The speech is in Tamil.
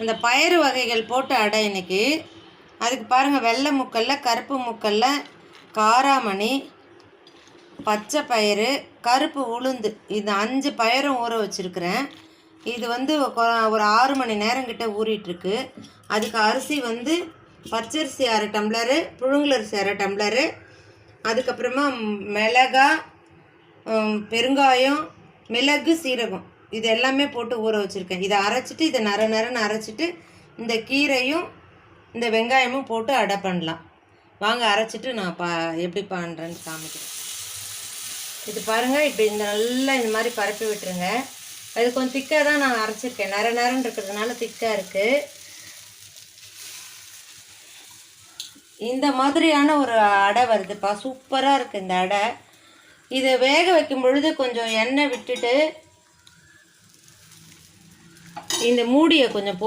இந்த பயறு வகைகள் போட்டு அடை இன்னைக்கு. அதுக்கு பாருங்கள், வெள்ளை முக்கல்ல, கருப்பு முக்கல்ல, காராமணி, பச்சை பயிறு, கருப்பு உளுந்து, இது 5 பயிரும் ஊற வச்சுருக்கிறேன். இது வந்து ஒரு 6 மணி நேரம் கிட்ட ஊறிட்டுருக்கு. அதுக்கு அரிசி வந்து பச்சரிசி 1/2 டம்ளரு, புழுங்கலரிசி 1/2 டம்ளரு, அதுக்கப்புறமா மிளகா, பெருங்காயம், மிளகு, சீரகம், இது எல்லாமே போட்டு ஊற வச்சுருக்கேன். இதை அரைச்சிட்டு, இதை நரன்னு அரைச்சிட்டு இந்த கீரையும் இந்த வெங்காயமும் போட்டு அடை பண்ணலாம். வாங்க அரைச்சிட்டு நான் எப்படி பண்ணுறேன்னு காமிக்கிறேன். இது பாருங்கள், இப்படி நல்லா இந்த மாதிரி பரப்பி விட்டுருங்க. அது கொஞ்சம் திக்காக தான் நான் அரைச்சிருக்கேன். நரன்னு இருக்கிறதுனால திக்காக இருக்குது. இந்த மாதிரியான ஒரு அடை வருதுப்பா, சூப்பராக இருக்குது இந்த அடை. இதை வேக வைக்கும் பொழுது கொஞ்சம் எண்ணெய் விட்டுட்டு இந்த மூடியை கொஞ்சம்